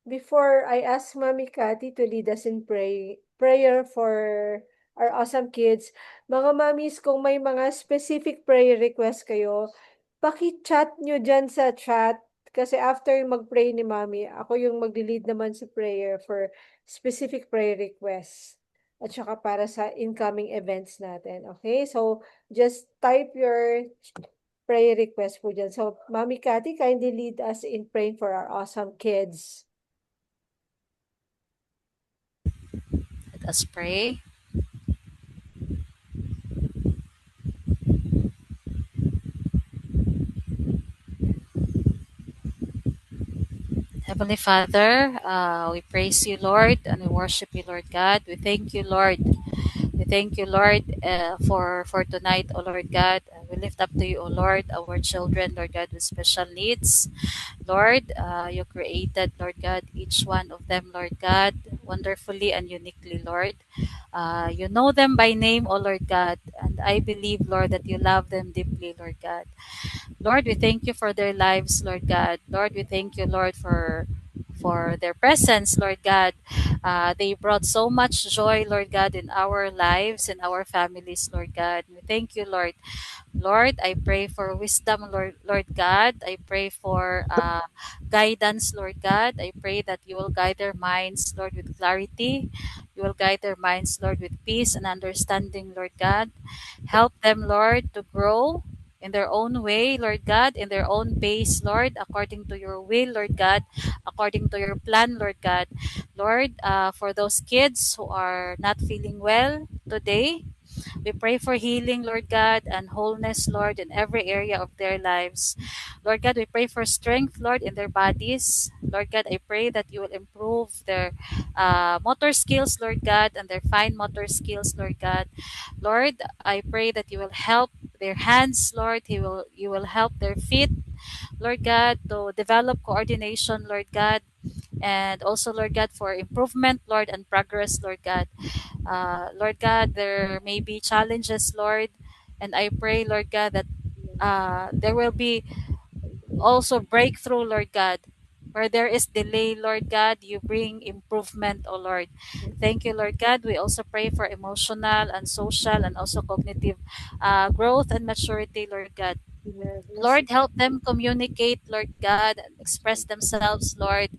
A: Before I ask Mami Cathy to lead us in prayer for our awesome kids, mga mamis, kung may mga specific prayer request kayo, paki-chat nyo dyan sa chat kasi after mag-pray ni Mommy, ako yung magli-lead naman sa prayer for specific prayer requests at saka para sa incoming events natin. Okay? So, just type your prayer request po dyan. So, Mommy Cathy, kindly lead us in praying for our awesome kids.
D: Let us pray. Heavenly Father, we praise you, Lord, and we worship you, Lord God. We thank you, Lord. We thank you, Lord, for tonight, O Lord God. We lift up to you, O Lord, our children, Lord God, with special needs. Lord, you created, Lord God, each one of them, Lord God, wonderfully and uniquely, Lord. You know them by name, O Lord God, and I believe, Lord, that you love them deeply, Lord God. Lord, we thank you for their lives, Lord God. Lord, we thank you, Lord, for their presence, Lord God. They brought so much joy, Lord God, in our lives, in our families, Lord God. We thank you, Lord. Lord, I pray for wisdom, Lord God. I pray for guidance, Lord God. I pray that you will guide their minds, Lord, with clarity. You will guide their minds, Lord, with peace and understanding, Lord God. Help them, Lord, to grow in their own way, Lord God, in their own pace, Lord, according to your will, Lord God, according to your plan, Lord God. Lord, for those kids who are not feeling well today, we pray for healing, Lord God, and wholeness, Lord, in every area of their lives. Lord God, we pray for strength, Lord, in their bodies. Lord God, I pray that you will improve their motor skills, Lord God, and their fine motor skills, Lord God. Lord, I pray that you will help their hands, Lord. You will help their feet, Lord God, to develop coordination, Lord God, and also, Lord God, for improvement, Lord, and progress, Lord God. Lord God, there may be challenges, Lord, and I pray, Lord God, that there will be also breakthrough, Lord God. Where there is delay, Lord God, you bring improvement, O Lord. Thank you, Lord God. We also pray for emotional and social and also cognitive growth and maturity, Lord God.
A: Amen. Yes,
D: Lord, help them communicate, Lord God, and express themselves, Lord.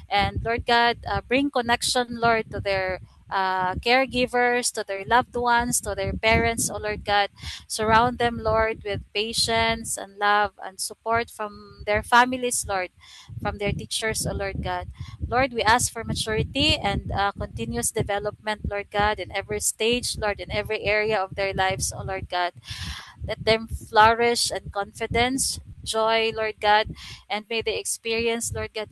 D: And Lord God, bring connection, Lord, to their caregivers, to their loved ones, to their parents, oh Lord God. Surround them, Lord, with patience and love and support from their families, Lord, from their teachers, oh Lord God. Lord, we ask for maturity and continuous development, Lord God, in every stage, Lord, in every area of their lives, oh Lord God. Let them flourish in confidence, joy, Lord God, and may they experience, Lord God,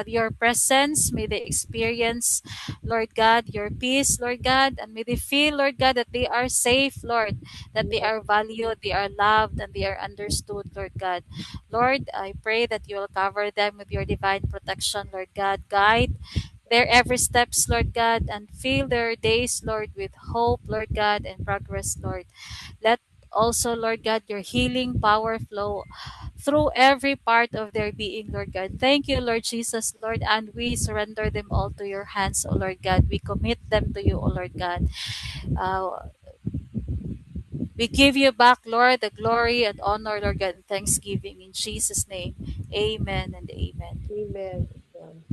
D: your presence. May they experience, Lord God, your peace, Lord God, and may they feel, Lord God, that they are safe, Lord, that they are valued, they are loved, and they are understood, Lord God. Lord, I pray that you will cover them with your divine protection, Lord God. Guide their every steps, Lord God, and fill their days, Lord, with hope, Lord God, and progress, Lord. Let also, Lord God, your healing power flow through every part of their being, Lord God. Thank you, Lord Jesus, Lord, and we surrender them all to your hands, O Lord God. We commit them to you, O Lord God. Uh, we give you back, Lord, the glory and honor, Lord God, and thanksgiving in Jesus' name. Amen and amen.
A: amen. Amen.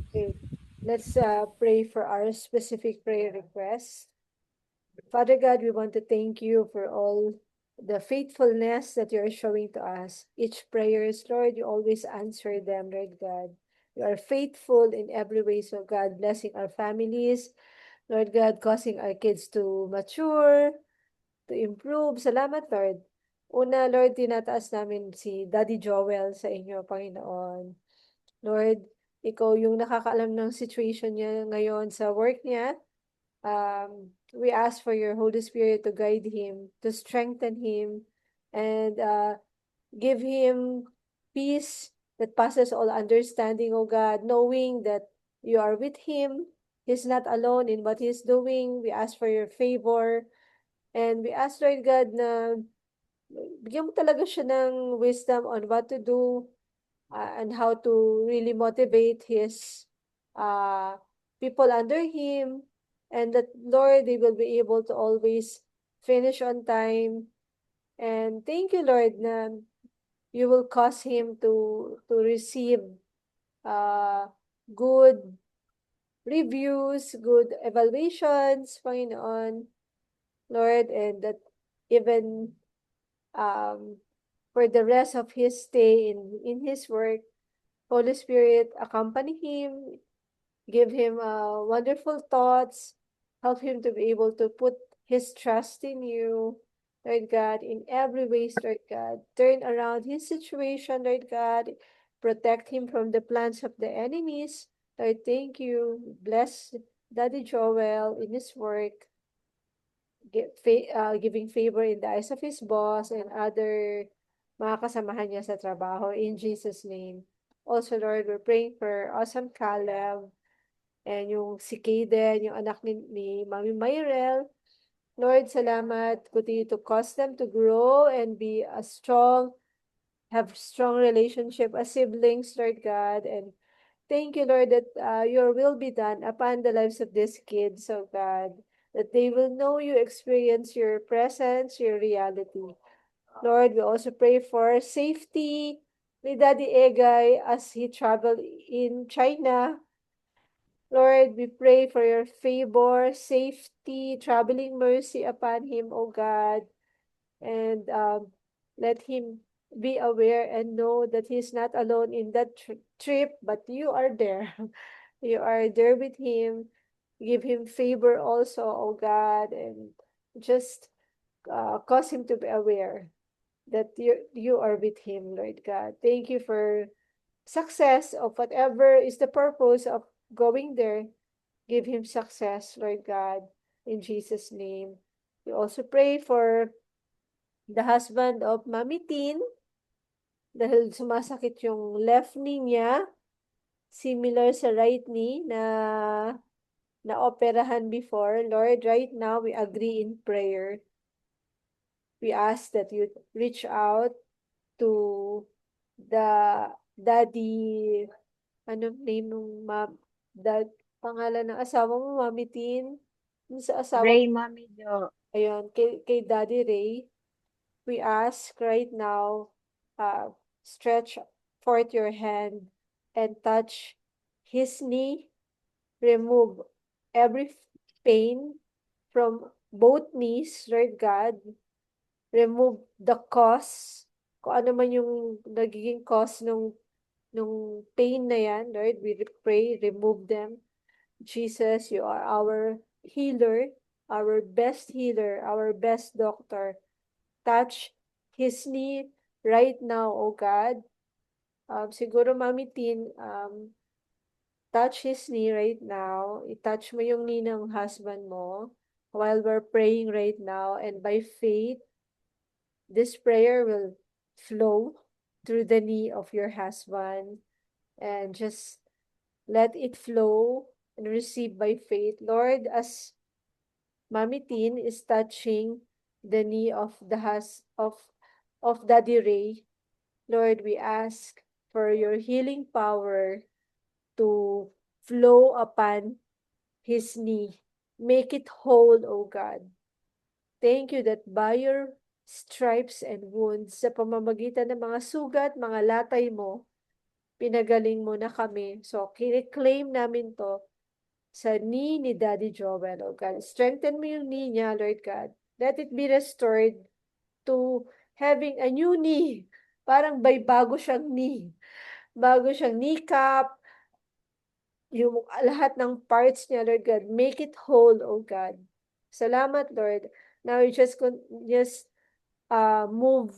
A: Okay, let's pray for our specific prayer requests. Father God, we want to thank you for all the faithfulness that you're showing to us. Each prayers, Lord, you always answer them, Lord God. You are faithful in every way, so God, blessing our families, Lord God, causing our kids to mature, to improve. Salamat, Lord. Una, Lord, tinataas namin si Daddy Joel sa inyo, Panginoon. Lord, ikaw yung nakakaalam ng situation niya ngayon sa work niya. We ask for your Holy Spirit to guide him, to strengthen him, and give him peace that passes all understanding, oh God, knowing that you are with him. He's not alone in what he's doing. We ask for your favor. And we ask, Lord God, na bigyan mo talaga siya ng wisdom on what to do and how to really motivate his uh, people under him. And that, Lord, they will be able to always finish on time. And thank you, Lord, na you will cause him to receive good reviews, good evaluations, Panginoon, Lord, and that even for the rest of his stay in his work, Holy Spirit, accompany him, give him wonderful thoughts, help him to be able to put his trust in you, Lord God, in every ways, Lord God. Turn around his situation, Lord God. Protect him from the plans of the enemies. Lord, thank you. Bless Daddy Joel in his work, giving favor in the eyes of his boss and other mga kasamahan niya sa trabaho. In Jesus' name. Also, Lord, we're praying for Awesome Caleb and yung si Kaden, yung anak ni Mami Mayrel. Lord, salamat. Continue to cause them to grow and be a strong, have strong relationship as siblings, Lord God. And thank you, Lord, that your will be done upon the lives of these kids, oh God. That they will know you, experience your presence, your reality. Lord, we also pray for safety ni Daddy Egay as he traveled in China. Lord, we pray for your favor, safety, traveling mercy upon him, O God. And let him be aware and know that he's not alone in that trip, but you are there. You are there with him. Give him favor also, O God, and just cause him to be aware that you are with him, Lord God. Thank you for success of whatever is the purpose of going there. Give him success, Lord God, in Jesus' name. We also pray for the husband of Mami Tin dahil sumasakit yung left knee niya, similar sa right knee na operahan before. Lord, right now we agree in prayer. We ask that you reach out to the daddy, anong name ng pangalan ng asawa mo, Mami Tin? Yung sa asawa
E: Ray, Mami Jo.
A: ayun, kay Daddy Ray, we ask right now, stretch forth your hand and touch his knee, remove every pain from both knees, Lord God, remove the cause, kung ano man yung nagiging cause nung pain na yan, Lord, we pray, remove them. Jesus, you are our healer, our best doctor. Touch his knee right now, oh God. Siguro Mami Tin, touch his knee right now. I-touch mo yung knee ng husband mo while we're praying right now. And by faith, this prayer will flow through the knee of your husband. And just let it flow and receive by faith. Lord, as Mami Tin is touching the knee of of Daddy Ray, Lord, we ask for your healing power to flow upon his knee. Make it whole, O God. Thank you that by your stripes and wounds, sa pamamagitan ng mga sugat, mga latay mo, pinagaling mo na kami. So, claim namin to sa knee ni Daddy Joel, O God. Strengthen mo yung knee niya, Lord God. Let it be restored to having a new knee. Parang bago siyang knee. Bago siyang kneecap, yung lahat ng parts niya, Lord God, make it whole, O God. Salamat, Lord. Now you just move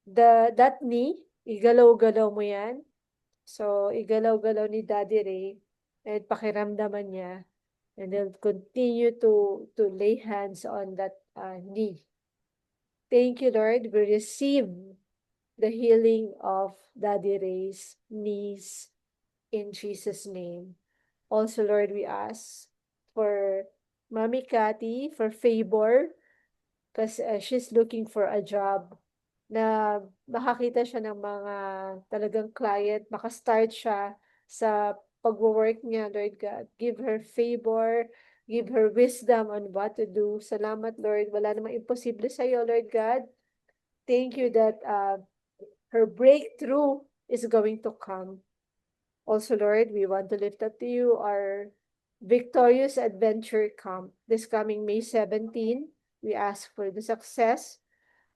A: that knee, igalaw-galaw mo yan. So, igalaw-galaw ni Daddy Ray at pakiramdaman niya. And they'll continue to lay hands on that knee. Thank you, Lord. We receive the healing of Daddy Ray's knees in Jesus' name. Also, Lord, we ask for Mami Cathy for favor because she's looking for a job na makakita siya ng mga talagang client, makastart siya sa pag-work niya, Lord God. Give her favor, give her wisdom on what to do. Salamat, Lord. Wala namang imposible sa iyo, Lord God. Thank you that her breakthrough is going to come. Also, Lord, we want to lift up to you our Victorious Adventure Camp this coming May 17. We ask for the success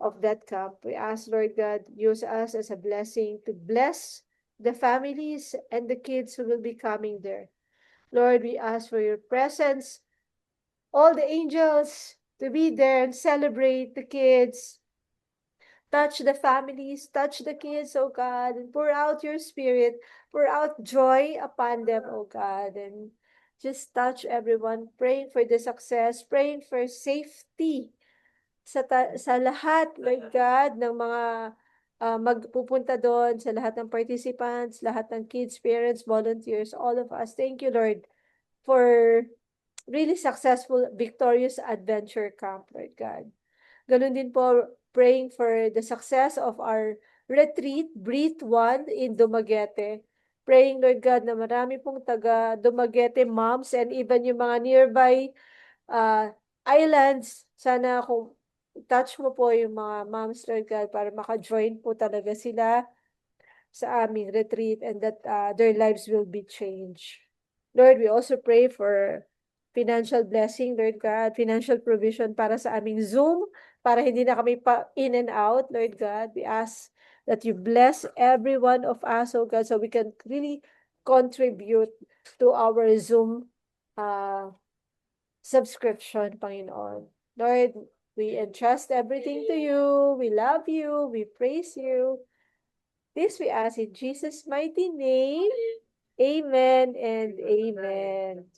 A: of that camp. We ask, Lord God, use us as a blessing to bless the families and the kids who will be coming there. Lord, we ask for your presence, all the angels to be there and celebrate the kids. Touch the families, touch the kids, oh God, and pour out your spirit, pour out joy upon them, oh God, and just touch everyone, praying for the success, praying for safety sa lahat, Lord God, ng mga magpupunta doon, sa lahat ng participants, lahat ng kids, parents, volunteers, all of us. Thank you, Lord, for really successful, victorious adventure camp, Lord God. Ganun din po, praying for the success of our retreat, Breathe One in Dumaguete. Praying, Lord God, na marami pong taga Dumaguete moms and even yung mga nearby islands. Sana kung touch mo po yung mga moms, Lord God, para maka-join po talaga sila sa aming retreat and that their lives will be changed. Lord, we also pray for financial blessing, Lord God, financial provision para sa aming Zoom, para hindi na kami pa in and out, Lord God. We ask that you bless every one of us, oh God, so we can really contribute to our Zoom subscription, Panginoon. Lord, we entrust everything to you. We love you. We praise you. This we ask in Jesus' mighty name. Amen and amen.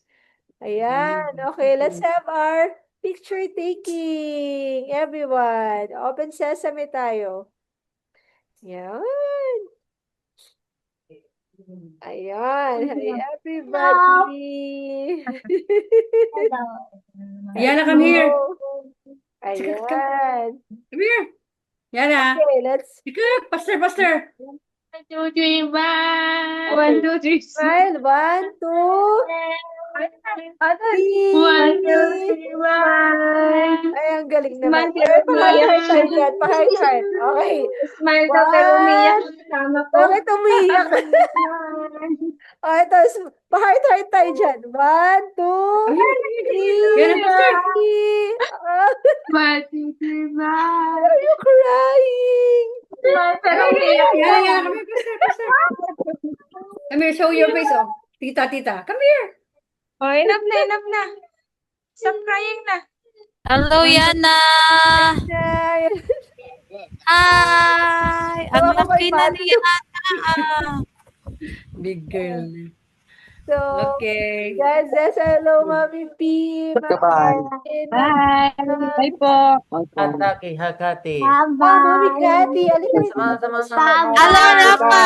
A: Ayan. Okay, let's have our picture taking. Everyone, open sesame tayo. Yan. Ayan. Hi, everybody.
B: Yana, come here.
A: Ayan.
B: Come here. Yana.
A: Okay, let's
B: Pick up. Faster, faster.
E: 1, 2, 3, bye.
A: Okay.
E: 1, 2, 3,
A: smile. 1, 2, 3.
E: 1, 2, 3, bye.
A: Ay, ang galing naman.
E: Smile,
A: Ay,
E: pero
A: pa-heart-heart tayo
E: umiyak.
A: dyan. Pa-heart-heart. Okay.
E: Smile daw pero umiyak. Kasama ko.
A: Bakit umiiyak? O, ito. Pa-heart-heart tayo dyan. 1, 2, 3.
B: Yana, faster.
E: 1, 2, 3, bye.
A: Are you crying?
E: Smile pero umiyak.
B: Yana, Yana, come here. Faster, faster. Come here, show your face. Oh. Tita, tita. Come here.
E: Oh, enough na, enough na. Stop crying na.
D: Hello, Yana!
A: Ay,
D: Hi! Ang
A: Hawakan mo
D: laki
A: yung
D: na
A: balo.
D: ni Yana!
B: Big girl.
A: So,
B: Okay.
A: guys, that's hello, Mami P.
F: Goodbye.
E: Bye. Bye po.
F: Hataki, Hakati.
A: Mami Cathy. Alika dito.
F: Sama-sama.
D: Hello, Rafa!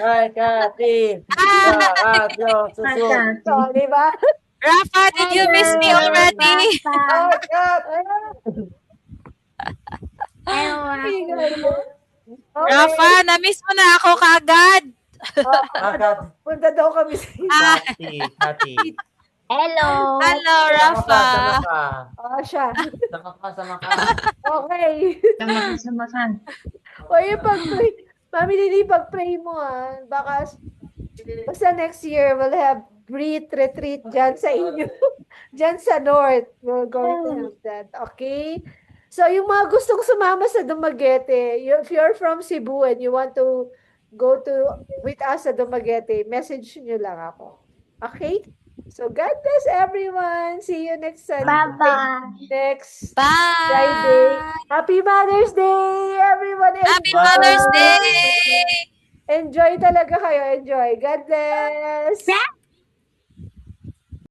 F: Hi, Kati. Radio, susun.
A: So, di ba?
D: Rafa, did you miss me already?
A: Oh, God. Okay.
D: Rafa, na-miss mo na ako kagad.
F: Hakati.
A: Punta daw kami sa
F: Kati.
E: Hello.
D: Hello,
F: Sama
D: Rafa.
F: ka.
A: Oh, siya.
F: Sama ka.
A: Okay.
E: Sama-samahan.
A: O yung pag-pray. Mami Lily, pag-pray mo baka basta next year we'll have retreat dyan sa inyo. Dyan sa North. We're going to have that. Okay? So, yung mga gustong sumama sa Dumaguete, if you're from Cebu and you want to go with us sa Dumaguete, message nyo lang ako. Okay? So, God bless everyone. See you next Sunday.
E: Bye-bye.
A: Next
D: Bye!
A: Friday. Happy Mother's Day, everyone.
D: Happy
A: Enjoy.
D: Mother's Day!
A: Enjoy talaga kayo. Enjoy. God bless.